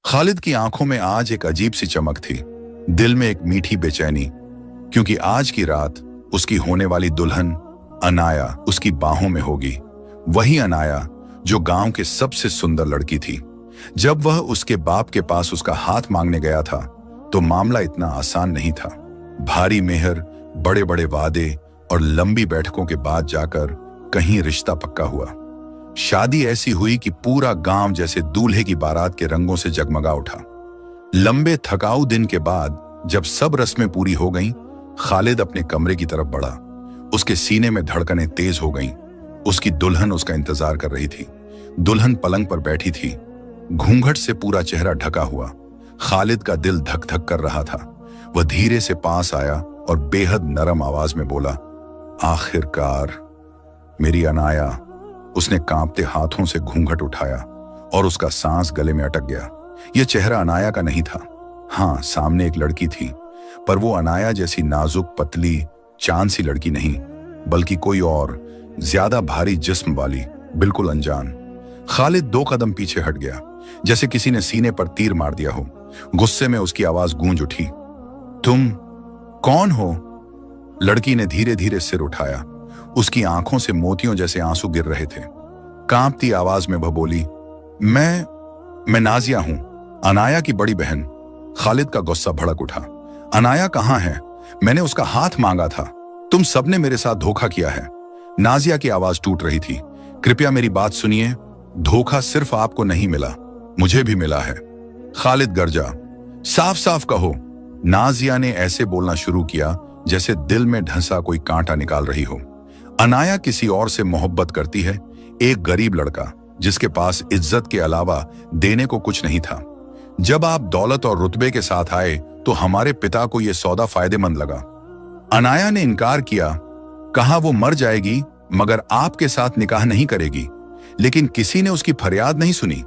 खालिद की आंखों में आज एक अजीब सी चमक थी, दिल में एक मीठी बेचैनी, क्योंकि आज की रात उसकी होने वाली दुल्हन अनाया उसकी बाहों में होगी। वही अनाया जो गांव के सबसे सुंदर लड़की थी। जब वह उसके बाप के पास उसका हाथ मांगने गया था तो मामला इतना आसान नहीं था। भारी मेहर, बड़े बड़े वादे और लंबी बैठकों के बाद जाकर कहीं रिश्ता पक्का हुआ। शादी ऐसी हुई कि पूरा गांव जैसे दूल्हे की बारात के रंगों से जगमगा उठा। लंबे थकाऊ दिन के बाद जब सब रस्में पूरी हो गईं, खालिद अपने कमरे की तरफ बढ़ा। उसके सीने में धड़कनें तेज हो गईं। उसकी दुल्हन उसका इंतजार कर रही थी। दुल्हन पलंग पर बैठी थी, घूंघट से पूरा चेहरा ढका हुआ। खालिद का दिल धक धक कर रहा था। वह धीरे से पास आया और बेहद नरम आवाज में बोला, आखिरकार मेरी अनाया। उसने कांपते हाथों से घूंघट उठाया और उसका सांस गले में अटक गया। यह चेहरा अनाया का नहीं था। हाँ, सामने एक लड़की थी, पर वो अनाया जैसी नाजुक, पतली, चांद सी लड़की नहीं, बल्कि कोई और, ज्यादा भारी जिस्म वाली, बिल्कुल अनजान। खालिद 2 कदम पीछे हट गया, जैसे किसी ने सीने पर तीर मार दिया हो। गुस्से में उसकी आवाज गूंज उठी, तुम कौन हो? लड़की ने धीरे धीरे सिर उठाया। उसकी आंखों से मोतियों जैसे आंसू गिर रहे थे। कांपती आवाज में वह बोली, मैं नाजिया हूं, अनाया की बड़ी बहन। खालिद का गुस्सा भड़क उठा। अनाया कहां है? मैंने उसका हाथ मांगा था। तुम सबने मेरे साथ धोखा किया है। नाजिया की आवाज टूट रही थी। कृपया मेरी बात सुनिए। धोखा सिर्फ आपको नहीं मिला, मुझे भी मिला है। खालिद गरजा, साफ साफ कहो। नाजिया ने ऐसे बोलना शुरू किया जैसे दिल में ढंसा कोई कांटा निकाल रही हो। अनाया किसी और से मोहब्बत करती है, एक गरीब लड़का जिसके पास इज्जत के अलावा देने को कुछ नहीं था। जब आप दौलत और रुतबे के साथ आए तो हमारे पिता को यह सौदा फायदेमंद लगा। अनाया ने इनकार किया, कहा वो मर जाएगी मगर आपके साथ निकाह नहीं करेगी। लेकिन किसी ने उसकी फरियाद नहीं सुनी।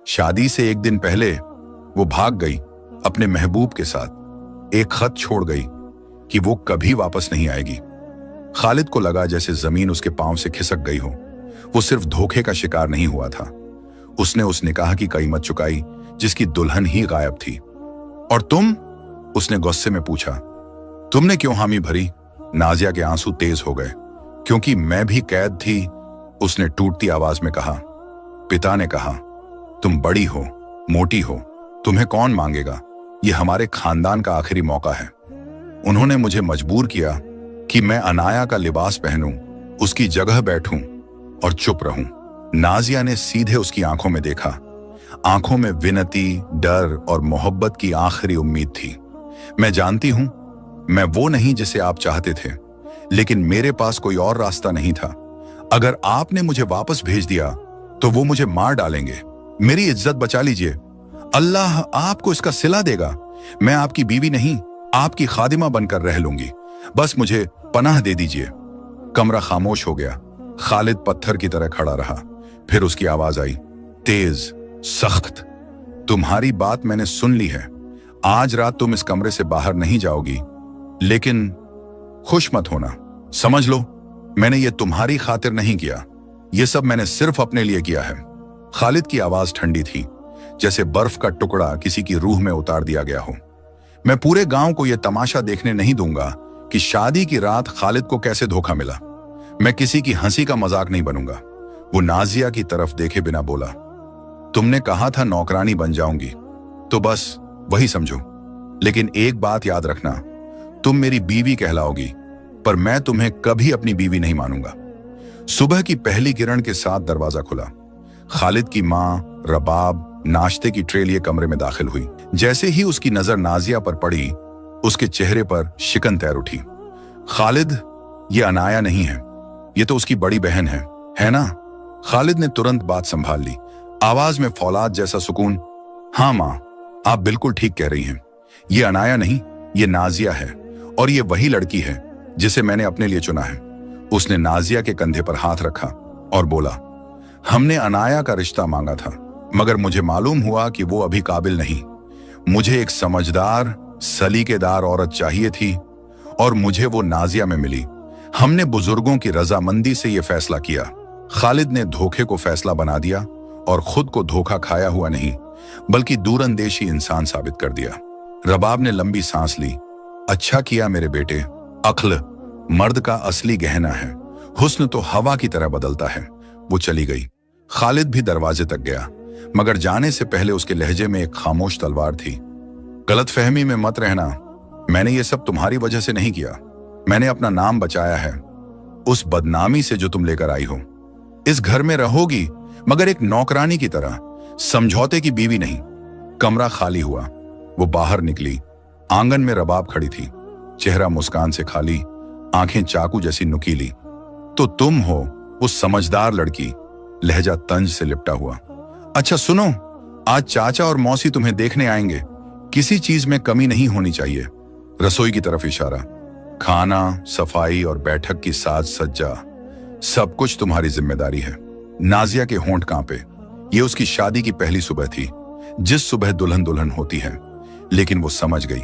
शादी से एक दिन पहले वो भाग गई अपने महबूब के साथ। एक खत छोड़ गई कि वो कभी वापस नहीं आएगी। खालिद को लगा जैसे जमीन उसके पांव से खिसक गई हो। वो सिर्फ धोखे का शिकार नहीं हुआ था, उसने उस निकाह की कीमत चुकाई जिसकी दुल्हन ही गायब थी। और तुम? उसने गुस्से में पूछा, तुमने क्यों हामी भरी? नाजिया के आंसू तेज हो गए। क्योंकि मैं भी कैद थी, उसने टूटती आवाज में कहा। पिता ने कहा, तुम बड़ी हो, मोटी हो, तुम्हें कौन मांगेगा? यह हमारे खानदान का आखिरी मौका है। उन्होंने मुझे मजबूर किया कि मैं अनाया का लिबास पहनूं, उसकी जगह बैठूं और चुप रहूं। नाजिया ने सीधे उसकी आंखों में देखा। आंखों में विनती, डर और मोहब्बत की आखिरी उम्मीद थी। मैं जानती हूं, मैं वो नहीं जिसे आप चाहते थे, लेकिन मेरे पास कोई और रास्ता नहीं था। अगर आपने मुझे वापस भेज दिया तो वो मुझे मार डालेंगे। मेरी इज्जत बचा लीजिए, अल्लाह आपको इसका सिला देगा। मैं आपकी बीवी नहीं, आपकी खादिमा बनकर रह लूंगी। बस मुझे पनाह दे दीजिए। कमरा खामोश हो गया। खालिद पत्थर की तरह खड़ा रहा। फिर उसकी आवाज आई, तेज, सख्त, तुम्हारी बात मैंने सुन ली है। आज रात तुम इस कमरे से बाहर नहीं जाओगी, लेकिन खुश मत होना। समझ लो, मैंने ये तुम्हारी खातिर नहीं किया, ये सब मैंने सिर्फ अपने लिए किया है। खालिद की आवाज ठंडी थी, जैसे बर्फ का टुकड़ा किसी की रूह में उतार दिया गया हो। मैं पूरे गांव को यह तमाशा देखने नहीं दूंगा कि शादी की रात खालिद को कैसे धोखा मिला। मैं किसी की हंसी का मजाक नहीं बनूंगा। वो नाजिया की तरफ देखे बिना बोला, तुमने कहा था नौकरानी बन जाऊंगी, तो बस वही समझो। लेकिन एक बात याद रखना, तुम मेरी बीवी कहलाओगी, पर मैं तुम्हें कभी अपनी बीवी नहीं मानूंगा। सुबह की पहली किरण के साथ दरवाजा खुला। खालिद की मां रबाब नाश्ते की ट्रे लिए कमरे में दाखिल हुई। जैसे ही उसकी नजर नाजिया पर पड़ी, उसके चेहरे पर शिकन तैर उठी। खालिद, ये अनाया नहीं है, ये तो उसकी बड़ी बहन है ना? खालिद ने तुरंत बात संभाल ली, आवाज में फौलाद जैसा सुकून। हाँ मां, आप बिल्कुल ठीक कह रही हैं। ये अनाया नहीं, ये नाजिया है, और ये वही लड़की है जिसे मैंने अपने लिए चुना है। उसने नाजिया के कंधे पर हाथ रखा और बोला, हमने अनाया का रिश्ता मांगा था, मगर मुझे मालूम हुआ कि वो अभी काबिल नहीं। मुझे एक समझदार, सलीकेदार औरत चाहिए थी, और मुझे वो नाजिया में मिली। हमने बुजुर्गों की रजामंदी से यह फैसला किया। खालिद ने धोखे को फैसला बना दिया और खुद को धोखा खाया हुआ नहीं, बल्कि दूरंदेशी इंसान साबित कर दिया। रबाब ने लंबी सांस ली। अच्छा किया मेरे बेटे, अक्ल मर्द का असली गहना है, हुस्न तो हवा की तरह बदलता है। वो चली गई। खालिद भी दरवाजे तक गया, मगर जाने से पहले उसके लहजे में एक खामोश तलवार थी। गलतफहमी में मत रहना, मैंने ये सब तुम्हारी वजह से नहीं किया। मैंने अपना नाम बचाया है उस बदनामी से जो तुम लेकर आई हो। इस घर में रहोगी, मगर एक नौकरानी की तरह, समझौते की बीवी नहीं। कमरा खाली हुआ। वो बाहर निकली। आंगन में रबाब खड़ी थी, चेहरा मुस्कान से खाली, आंखें चाकू जैसी नुकीली। तो तुम हो वो समझदार लड़की, लहजा तंज से लिपटा हुआ। अच्छा सुनो, आज चाचा और मौसी तुम्हें देखने आएंगे। किसी चीज में कमी नहीं होनी चाहिए। रसोई की तरफ इशारा। खाना, सफाई और बैठक की साज सज्जा, सब कुछ तुम्हारी जिम्मेदारी है। नाजिया के होंठ कांपे। ये उसकी शादी की पहली सुबह थी, जिस सुबह दुल्हन दुल्हन होती है। लेकिन वो समझ गई,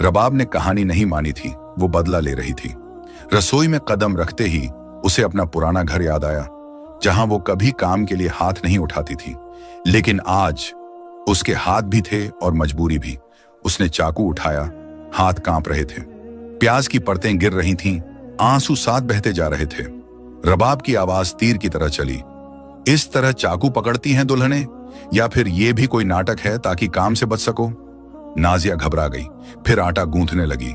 रबाब ने कहानी नहीं मानी थी, वो बदला ले रही थी। रसोई में कदम रखते ही उसे अपना पुराना घर याद आया, जहां वो कभी काम के लिए हाथ नहीं उठाती थी। लेकिन आज उसके हाथ भी थे और मजबूरी भी। उसने चाकू उठाया, हाथ कांप रहे थे, प्याज की परतें गिर रही थीं, आंसू साथ बहते जा रहे थे। रबाब की आवाज तीर की तरह चली। इस तरह चाकू पकड़ती हैं दुल्हनें, या फिर ये भी कोई नाटक है ताकि काम से बच सको? नाजिया घबरा गई, फिर आटा गूंथने लगी।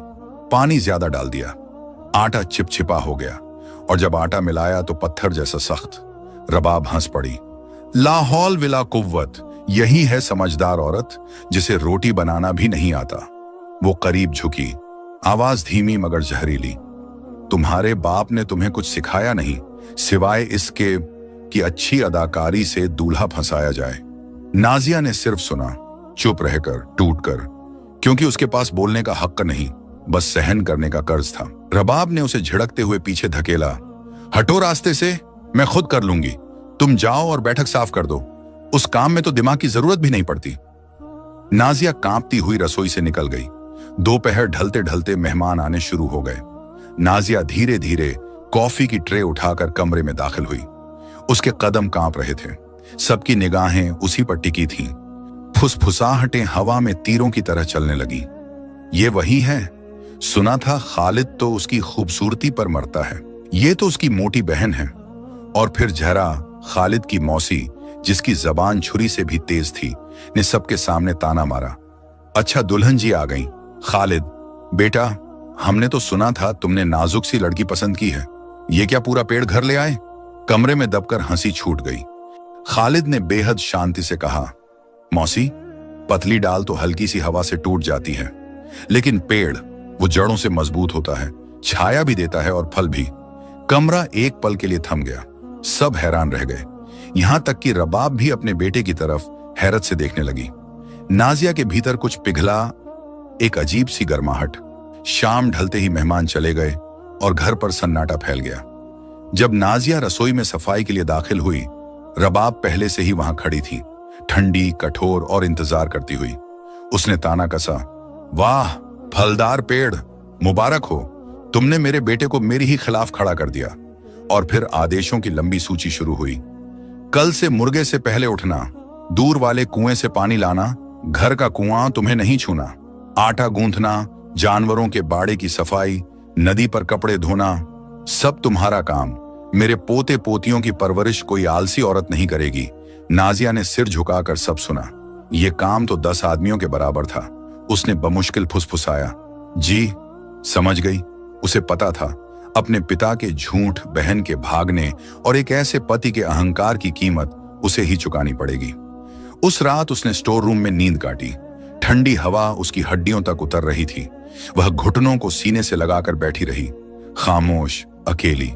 पानी ज्यादा डाल दिया, आटा चिपचिपा हो गया, और जब आटा मिलाया तो पत्थर जैसा सख्त। रबाब हंस पड़ी। लाहौल विला कुव्वत, यही है समझदार औरत, जिसे रोटी बनाना भी नहीं आता। वो करीब झुकी, आवाज धीमी मगर जहरीली। तुम्हारे बाप ने तुम्हें कुछ सिखाया नहीं, सिवाय इसके कि अच्छी अदाकारी से दूल्हा फंसाया जाए। नाजिया ने सिर्फ सुना, चुप रहकर, टूटकर, क्योंकि उसके पास बोलने का हक नहीं, बस सहन करने का कर्ज था। रबाब ने उसे झिड़कते हुए पीछे धकेला। हटो रास्ते से, मैं खुद कर लूंगी। तुम जाओ और बैठक साफ कर दो। उस काम में तो दिमाग की जरूरत भी नहीं पड़ती। नाजिया कांपती हुई रसोई से निकल गई। दोपहर ढलते ढलते मेहमान आने शुरू हो गए। नाजिया धीरे धीरे कॉफी की ट्रे उठाकर कमरे में दाखिल हुई। उसके कदम कांप रहे थे, सबकी निगाहें उसी पर टिकी थीं। फुसफुसाहटें हवा में तीरों की तरह चलने लगी। ये वही है, सुना था खालिद तो उसकी खूबसूरती पर मरता है, ये तो उसकी मोटी बहन है। और फिर जहरा, खालिद की मौसी, जिसकी जबान छुरी से भी तेज थी, ने सबके सामने ताना मारा। अच्छा दुल्हन जी आ गई। खालिद, बेटा, हमने तो सुना था तुमने नाजुक सी लड़की पसंद की है, ये क्या पूरा पेड़ घर ले आए? कमरे में दबकर हंसी छूट गई। खालिद ने बेहद शांति से कहा, मौसी, पतली डाल तो हल्की सी हवा से टूट जाती है, लेकिन पेड़ वो जड़ों से मजबूत होता है, छाया भी देता है और फल भी। कमरा एक पल के लिए थम गया। सब हैरान रह गए, यहां तक कि रबाब भी अपने बेटे की तरफ हैरत से देखने लगी। नाजिया के भीतर कुछ पिघला, एक अजीब सी गर्माहट। शाम ढलते ही मेहमान चले गए और घर पर सन्नाटा फैल गया। जब नाजिया रसोई में सफाई के लिए दाखिल हुई, रबाब पहले से ही वहां खड़ी थी, ठंडी, कठोर और इंतजार करती हुई। उसने ताना कसा, वाह फलदार पेड़, मुबारक हो, तुमने मेरे बेटे को मेरी ही खिलाफ खड़ा कर दिया। और फिर आदेशों की लंबी सूची शुरू हुई। कल से मुर्गे से पहले उठना, दूर वाले कुएं से पानी लाना, घर का कुआं तुम्हें नहीं छूना, आटा गूंथना, जानवरों के बाड़े की सफाई, नदी पर कपड़े धोना, सब तुम्हारा काम। मेरे पोते पोतियों की परवरिश कोई आलसी औरत नहीं करेगी। नाजिया ने सिर झुकाकर सब सुना। ये काम तो 10 आदमियों के बराबर था। उसने बमुश्किल फुसफुसाया, जी समझ गई। उसे पता था अपने पिता के झूठ, बहन के भागने और एक ऐसे पति के अहंकार की कीमत उसे ही चुकानी पड़ेगी। उस रात उसने स्टोर रूम में नींद काटी। ठंडी हवा उसकी हड्डियों तक उतर रही थी। वह घुटनों को सीने से लगाकर बैठी रही, खामोश, अकेली।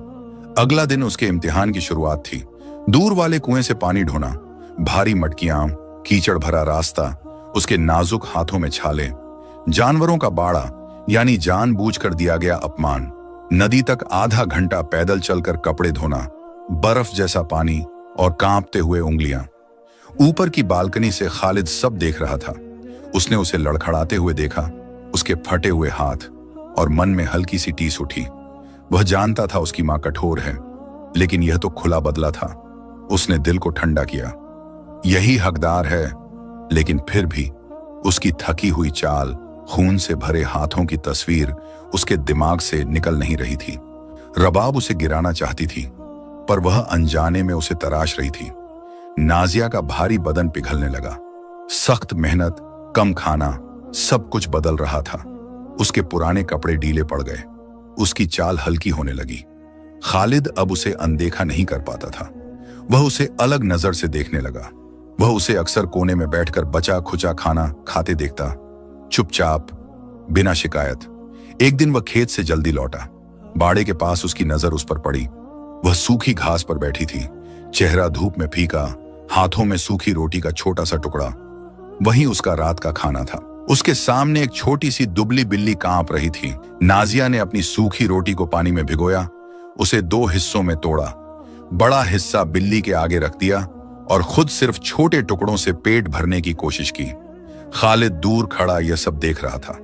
अगला दिन उसके इम्तिहान की शुरुआत थी। दूर वाले कुएं से पानी ढोना, भारी मटकियां, कीचड़ भरा रास्ता, उसके नाजुक हाथों में छाले, जानवरों का बाड़ा यानी जानबूझकर दिया गया अपमान, नदी तक आधा घंटा पैदल चलकर कपड़े धोना, बर्फ जैसा पानी और कांपते हुए उंगलियां। ऊपर की बालकनी से खालिद सब देख रहा था। उसने उसे लड़खड़ाते हुए देखा, उसके फटे हुए हाथ, और मन में हल्की सी टीस उठी। वह जानता था उसकी मां कठोर है, लेकिन यह तो खुला बदला था। उसने दिल को ठंडा किया। यही हकदार है, लेकिन फिर भी उसकी थकी हुई चाल, खून से भरे हाथों की तस्वीर उसके दिमाग से निकल नहीं रही थी। रबाब उसे गिराना चाहती थी, पर वह अनजाने में उसे तराश रही थी। नाजिया का भारी बदन पिघलने लगा। सख्त मेहनत, कम खाना, सब कुछ बदल रहा था। उसके पुराने कपड़े ढीले पड़ गए, उसकी चाल हल्की होने लगी। खालिद अब उसे अनदेखा नहीं कर पाता था। वह उसे अलग नजर से देखने लगा। वह उसे अक्सर कोने में बैठकर बचा खुचा खाना खाते देखता, चुपचाप, बिना शिकायत। एक दिन वह खेत से जल्दी लौटा। बाड़े के पास उसकी नजर उस पर पड़ी। वह सूखी घास पर बैठी थी, चेहरा धूप में फीका, हाथों में सूखी रोटी का छोटा सा टुकड़ा। वही उसका रात का खाना था। उसके सामने एक छोटी सी दुबली बिल्ली कांप रही थी। नाजिया ने अपनी सूखी रोटी को पानी में भिगोया, उसे 2 हिस्सों में तोड़ा, बड़ा हिस्सा बिल्ली के आगे रख दिया और खुद सिर्फ छोटे टुकड़ों से पेट भरने की कोशिश की। खालिद दूर खड़ा यह सब देख रहा था,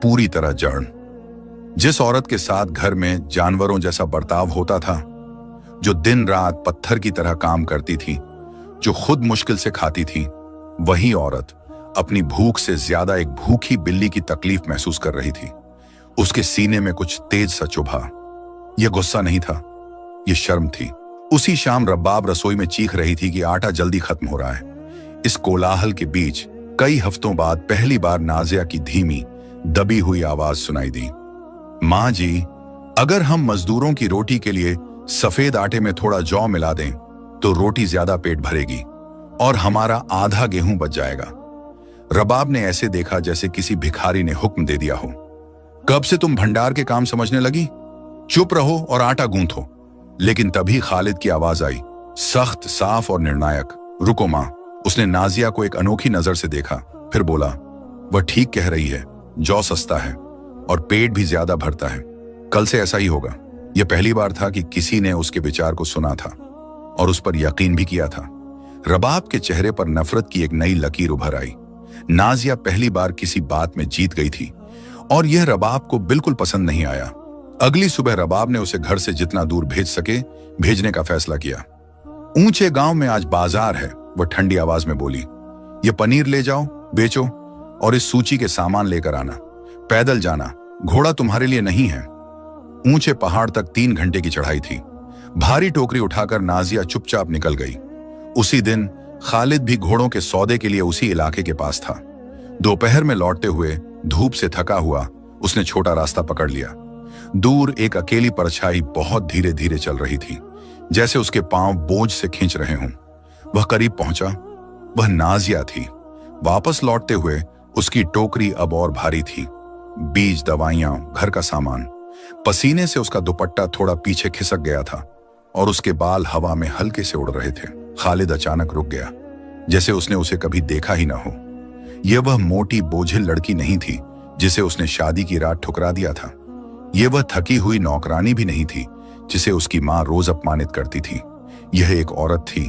पूरी तरह जड़। जिस औरत के साथ घर में जानवरों जैसा बर्ताव होता था, जो दिन रात पत्थर की तरह काम करती थी, जो खुद मुश्किल से खाती थी, वही औरत अपनी भूख से ज्यादा एक भूखी बिल्ली की तकलीफ महसूस कर रही थी। उसके सीने में कुछ तेज सा चुभा। यह गुस्सा नहीं था, यह शर्म थी। उसी शाम रबाब रसोई में चीख रही थी कि आटा जल्दी खत्म हो रहा है। इस कोलाहल के बीच कई हफ्तों बाद पहली बार नाजिया की धीमी, दबी हुई आवाज सुनाई दी। माँ जी, अगर हम मजदूरों की रोटी के लिए सफेद आटे में थोड़ा जौ मिला दें तो रोटी ज्यादा पेट भरेगी और हमारा आधा गेहूं बच जाएगा। रबाब ने ऐसे देखा जैसे किसी भिखारी ने हुक्म दे दिया हो। कब से तुम भंडार के काम समझने लगी? चुप रहो और आटा गूंथो। लेकिन तभी खालिद की आवाज आई, सख्त, साफ और निर्णायक। रुको मां। उसने नाजिया को एक अनोखी नजर से देखा, फिर बोला, वह ठीक कह रही है, जौ सस्ता है और पेट भी ज्यादा भरता है। कल से ऐसा ही होगा। यह पहली बार था कि किसी ने उसके विचार को सुना था और उस पर यकीन भी किया था। रबाब के चेहरे पर नफरत की एक नई लकीर उभर आई। नाजिया पहली बार किसी बात में जीत गई थी और यह रबाब को बिल्कुल पसंद नहीं आया। अगली सुबह रबाब ने उसे घर से जितना दूर भेज सके भेजने का फैसला किया। ऊंचे गांव में आज बाजार है, वह ठंडी आवाज में बोली। ये पनीर ले जाओ, बेचो और इस सूची के सामान लेकर आना। पैदल जाना, घोड़ा तुम्हारे लिए नहीं है। ऊंचे पहाड़ तक 3 घंटे की चढ़ाई थी। भारी टोकरी उठाकर नाजिया चुपचाप निकल गई। उसी दिन खालिद भी घोड़ों के सौदे के लिए उसी इलाके के पास था। दोपहर में लौटते हुए धूप से थका हुआ उसने छोटा रास्ता पकड़ लिया। दूर एक अकेली परछाई बहुत धीरे धीरे चल रही थी, जैसे उसके पांव बोझ से खींच रहे हों। वह करीब पहुंचा। वह नाजिया थी। वापस लौटते हुए उसकी टोकरी अब और भारी थी। बीज, दवाइयां, घर का सामान। पसीने से उसका दुपट्टा थोड़ा पीछे खिसक गया था और उसके बाल हवा में हल्के से उड़ रहे थे। खालिद अचानक रुक गया, जैसे उसने उसे कभी देखा ही ना हो। यह वह मोटी बोझिल लड़की नहीं थी जिसे उसने शादी की रात ठुकरा दिया था। यह वह थकी हुई नौकरानी भी नहीं थी जिसे उसकी मां रोज अपमानित करती थी। यह एक औरत थी,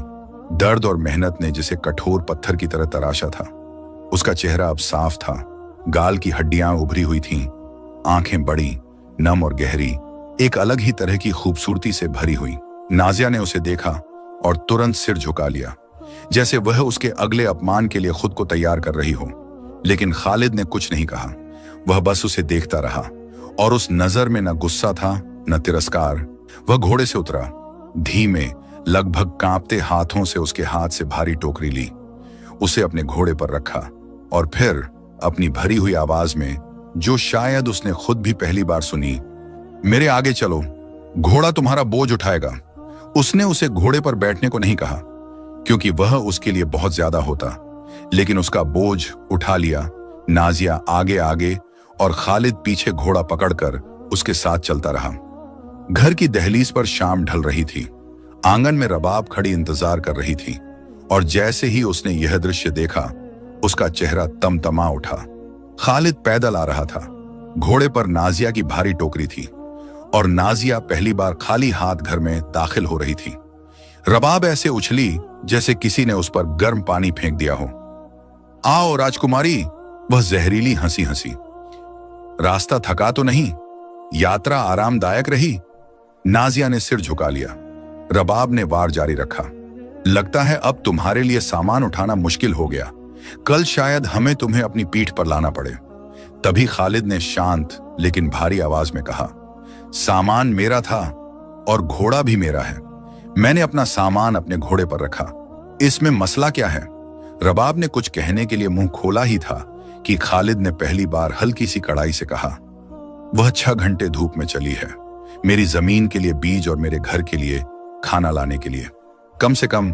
दर्द और मेहनत ने जिसे कठोर पत्थर की तरह तराशा था। उसका चेहरा अब साफ था, गाल की हड्डियां उभरी हुई थीं, आंखें बड़ी, नम और गहरी, एक अलग ही तरह की खूबसूरती से भरी हुई। नाजिया ने उसे देखा और तुरंत सिर झुका लिया, जैसे वह उसके अगले अपमान के लिए खुद को तैयार कर रही हो। लेकिन खालिद ने कुछ नहीं कहा। वह बस उसे देखता रहा और उस नजर में न गुस्सा था न तिरस्कार। वह घोड़े से उतरा, धीमे, लगभग कांपते हाथों से उसके हाथ से भारी टोकरी ली, उसे अपने घोड़े पर रखा और फिर अपनी भरी हुई आवाज में, जो शायद उसने खुद भी पहली बार सुनी, मेरे आगे चलो, घोड़ा तुम्हारा बोझ उठाएगा। उसने उसे घोड़े पर बैठने को नहीं कहा क्योंकि वह उसके लिए बहुत ज्यादा होता, लेकिन उसका बोझ उठा लिया। नाजिया आगे आगे और खालिद पीछे घोड़ा पकड़कर उसके साथ चलता रहा। घर की दहलीज पर शाम ढल रही थी। आंगन में रबाब खड़ी इंतजार कर रही थी और जैसे ही उसने यह दृश्य देखा, उसका चेहरा तमतमा उठा। खालिद पैदल आ रहा था। घोड़े पर नाजिया की भारी टोकरी थी और नाजिया पहली बार खाली हाथ घर में दाखिल हो रही थी। रबाब ऐसे उछली जैसे किसी ने उस पर गर्म पानी फेंक दिया हो। आओ राजकुमारी, वह जहरीली हंसी हंसी। रास्ता थका तो नहीं? यात्रा आरामदायक रही? नाजिया ने सिर झुका लिया। रबाब ने वार जारी रखा। लगता है अब तुम्हारे लिए सामान उठाना मुश्किल हो गया, कल शायद हमें तुम्हें अपनी पीठ पर लाना पड़े। तभी खालिद ने शांत लेकिन भारी आवाज में कहा, सामान मेरा था और घोड़ा भी मेरा है। मैंने अपना सामान अपने घोड़े पर रखा, इसमें मसला क्या है? रबाब ने कुछ कहने के लिए मुंह खोला ही था कि खालिद ने पहली बार हल्की सी कड़ाई से कहा, वह 6 घंटे धूप में चली है, मेरी जमीन के लिए बीज और मेरे घर के लिए खाना लाने के लिए। कम से कम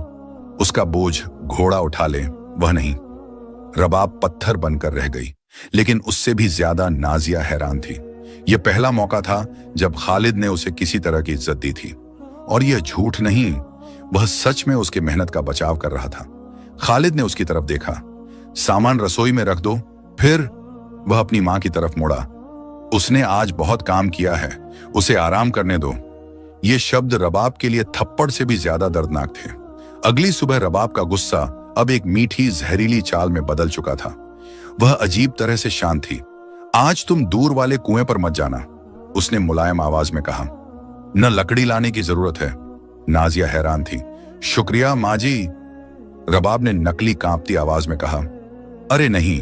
उसका बोझ घोड़ा उठा ले, वह नहीं। रबाब पत्थर बनकर रह गई, लेकिन उससे भी ज्यादा नाजिया हैरान थी। यह पहला मौका था जब खालिद ने उसे किसी तरह की इज्जत दी थी, और यह झूठ नहीं, वह सच में उसके मेहनत का बचाव कर रहा था। खालिद ने उसकी तरफ देखा, सामान रसोई में रख दो। फिर वह अपनी मां की तरफ मुड़ा, उसने आज बहुत काम किया है, उसे आराम करने दो। ये शब्द रबाब के लिए थप्पड़ से भी ज्यादा दर्दनाक थे। अगली सुबह रबाब का गुस्सा अब एक मीठी जहरीली चाल में बदल चुका था। वह अजीब तरह से शांत थी। आज तुम दूर वाले कुएं पर मत जाना, उसने मुलायम आवाज में कहा। न लकड़ी लाने की जरूरत है। नाजिया हैरान थी। शुक्रिया माँ जी, रबाब ने नकली कांपती आवाज में कहा। अरे नहीं,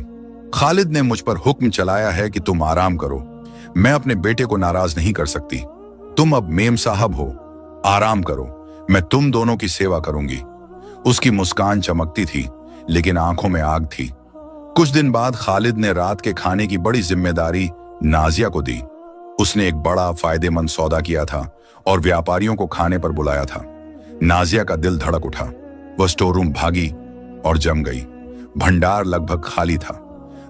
खालिद ने मुझ पर हुक्म चलाया है कि तुम आराम करो। मैं अपने बेटे को नाराज नहीं कर सकती। तुम अब मेम साहब हो, आराम करो, मैं तुम दोनों की सेवा करूंगी। उसकी मुस्कान चमकती थी, लेकिन आंखों में आग थी। कुछ दिन बाद खालिद ने रात के खाने की बड़ी जिम्मेदारी नाजिया को दी। उसने एक बड़ा फायदेमंद सौदा किया था और व्यापारियों को खाने पर बुलाया था। नाजिया का दिल धड़क उठा। वह स्टोर रूम भागी और जम गई। भंडार लगभग खाली था।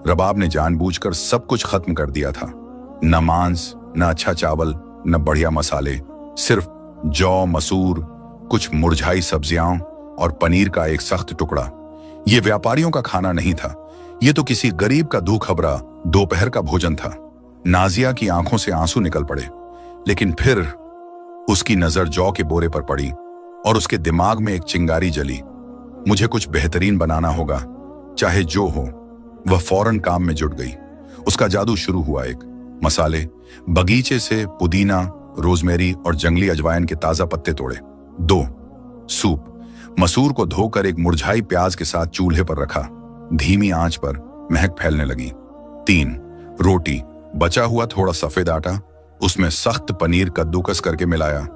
रबाब ने जानबूझकर सब कुछ खत्म कर दिया था। न मांस, न अच्छा चावल, न बढ़िया मसाले, सिर्फ जौ, मसूर, कुछ मुरझाई सब्जियां और पनीर का एक सख्त टुकड़ा। यह व्यापारियों का खाना नहीं था, यह तो किसी गरीब का दूखबरा दोपहर का भोजन था। नाजिया की आंखों से आंसू निकल पड़े, लेकिन फिर उसकी नजर जौ के बोरे पर पड़ी और उसके दिमाग में एक चिंगारी जली। मुझे कुछ बेहतरीन बनाना होगा, चाहे जो हो। वह फौरन काम में जुट गई। उसका जादू शुरू हुआ। एक मसाले, बगीचे से पुदीना, रोजमेरी और जंगली अजवाइन के ताजा पत्ते तोड़े। 2 सूप, मसूर को धोकर एक मुरझाई प्याज के साथ चूल्हे पर रखा। धीमी आंच पर महक फैलने लगी। 3 रोटी, बचा हुआ थोड़ा सफेद आटा, उसमें सख्त पनीर कद्दूकस करके मिलाया।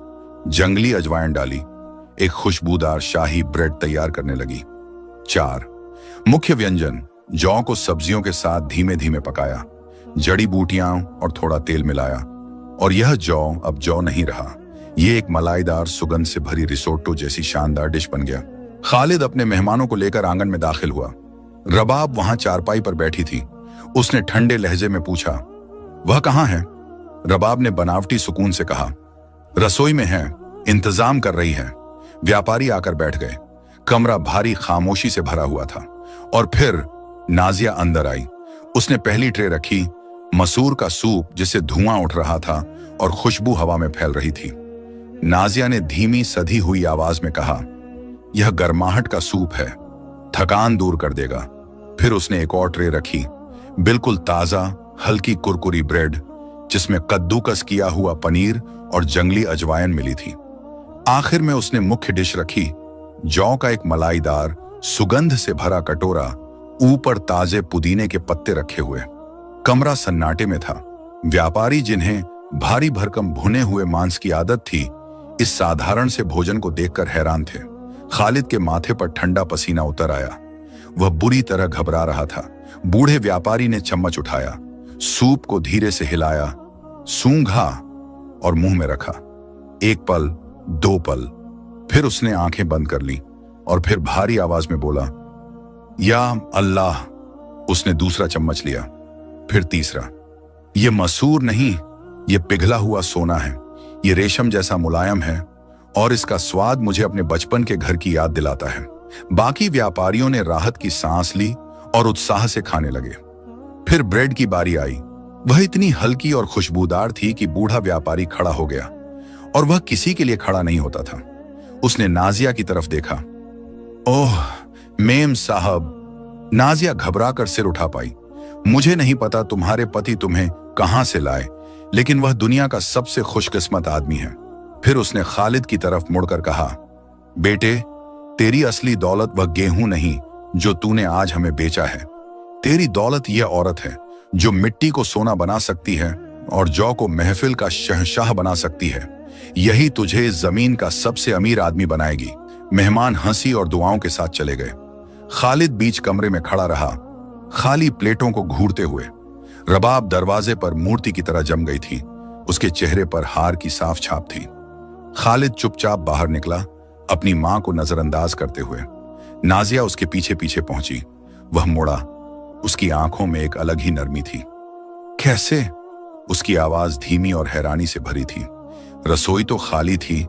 जंगली अजवाइन डाली। एक खुशबूदार शाही ब्रेड तैयार करने लगी। 4 मुख्य व्यंजन, जौ को सब्जियों के साथ धीमे धीमे पकाया। जड़ी बूटियां और थोड़ा तेल मिलाया, और यह जौ अब जौ नहीं रहा। यह एक मलाईदार सुगंध से भरी रिसोटो जैसी शानदार डिश बन गया। खालिद अपने मेहमानों को लेकर आंगन में दाखिल हुआ। रबाब वहां चारपाई पर बैठी थी। उसने ठंडे लहजे में पूछा, वह कहां है? रबाब ने बनावटी सुकून से कहा, रसोई में है, इंतजाम कर रही है। व्यापारी आकर बैठ गए। कमरा भारी खामोशी से भरा हुआ था। और फिर नाजिया अंदर आई। उसने पहली ट्रे रखी, मसूर का सूप जिससे धुआं उठ रहा था और खुशबू हवा में फैल रही थी। नाजिया ने धीमी सधी हुई आवाज में कहा, यह गर्माहट का सूप है, थकान दूर कर देगा। फिर उसने एक और ट्रे रखी, बिल्कुल ताजा हल्की कुरकुरी ब्रेड जिसमें कद्दूकस किया हुआ पनीर और जंगली अजवाइन मिली थी। आखिर में उसने मुख्य डिश रखी, जौ का एक मलाईदार सुगंध से भरा कटोरा, ऊपर ताजे पुदीने के पत्ते रखे हुए। कमरा सन्नाटे में था। व्यापारी, जिन्हें भारी भरकम भुने हुए मांस की आदत थी, इस साधारण से भोजन को देखकर हैरान थे। खालिद के माथे पर ठंडा पसीना उतर आया। वह बुरी तरह घबरा रहा था। बूढ़े व्यापारी ने चम्मच उठाया, सूप को धीरे से हिलाया, सूंघा और मुंह में रखा। 1 पल, 2 पल, फिर उसने आंखें बंद कर ली और फिर भारी आवाज में बोला, या अल्लाह। उसने दूसरा चम्मच लिया, फिर तीसरा। यह मसूर नहीं, यह पिघला हुआ सोना है। यह रेशम जैसा मुलायम है और इसका स्वाद मुझे अपने बचपन के घर की याद दिलाता है। बाकी व्यापारियों ने राहत की सांस ली और उत्साह से खाने लगे। फिर ब्रेड की बारी आई। वह इतनी हल्की और खुशबूदार थी कि बूढ़ा व्यापारी खड़ा हो गया, और वह किसी के लिए खड़ा नहीं होता था। उसने नाजिया की तरफ देखा। ओह मेम साहब। नाजिया घबराकर सिर उठा पाई। मुझे नहीं पता तुम्हारे पति तुम्हें कहां से लाए, लेकिन वह दुनिया का सबसे खुशकिस्मत आदमी है। फिर उसने खालिद की तरफ मुड़कर कहा, बेटे, तेरी असली दौलत वह गेहूं नहीं, जो तूने आज हमें बेचा है। तेरी दौलत यह औरत है जो मिट्टी को सोना बना सकती है और जौ को महफिल का शहंशाह बना सकती है। यही तुझे जमीन का सबसे अमीर आदमी बनाएगी। मेहमान हंसी और दुआओं के साथ चले गए। खालिद बीच कमरे में खड़ा रहा, खाली प्लेटों को घूरते हुए। रबाब दरवाजे पर मूर्ति की तरह जम गई थी, उसके चेहरे पर हार की साफ छाप थी। खालिद चुपचाप बाहर निकला, अपनी मां को नजरअंदाज करते हुए। नाजिया उसके पीछे पीछे पहुंची। वह मुड़ा, उसकी आंखों में एक अलग ही नरमी थी। कैसे? उसकी आवाज धीमी और हैरानी से भरी थी। रसोई तो खाली थी,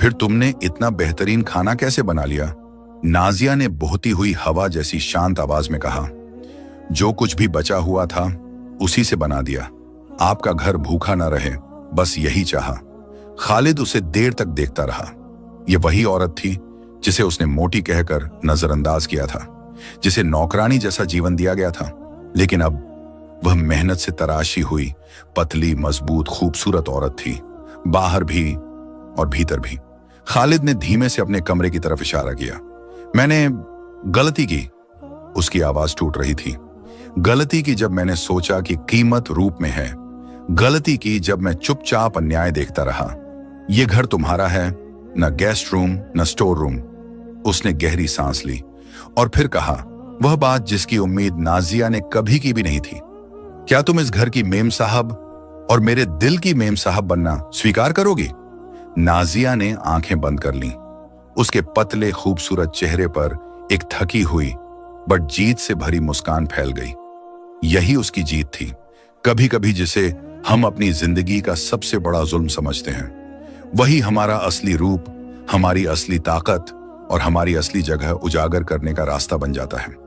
फिर तुमने इतना बेहतरीन खाना कैसे बना लिया? नाजिया ने बहती हुई हवा जैसी शांत आवाज में कहा, जो कुछ भी बचा हुआ था उसी से बना दिया। आपका घर भूखा ना रहे, बस यही चाहा। खालिद उसे देर तक देखता रहा। यह वही औरत थी जिसे उसने मोटी कहकर नजरअंदाज किया था, जिसे नौकरानी जैसा जीवन दिया गया था। लेकिन अब वह मेहनत से तराशी हुई, पतली, मजबूत, खूबसूरत औरत थी, बाहर भी और भीतर भी। खालिद ने धीमे से अपने कमरे की तरफ इशारा किया। मैंने गलती की, उसकी आवाज टूट रही थी। गलती की जब मैंने सोचा कि कीमत रूप में है। गलती की जब मैं चुपचाप अन्याय देखता रहा। यह घर तुम्हारा है, न गेस्ट रूम न स्टोर रूम। उसने गहरी सांस ली और फिर कहा, वह बात जिसकी उम्मीद नाजिया ने कभी की भी नहीं थी। क्या तुम इस घर की मेम साहब और मेरे दिल की मेम साहब बनना स्वीकार करोगी? नाजिया ने आंखें बंद कर लीं। उसके पतले खूबसूरत चेहरे पर एक थकी हुई बट जीत से भरी मुस्कान फैल गई। यही उसकी जीत थी, कभी कभी जिसे हम अपनी जिंदगी का सबसे बड़ा जुल्म समझते हैं। वही हमारा असली रूप, हमारी असली ताकत और हमारी असली जगह उजागर करने का रास्ता बन जाता है।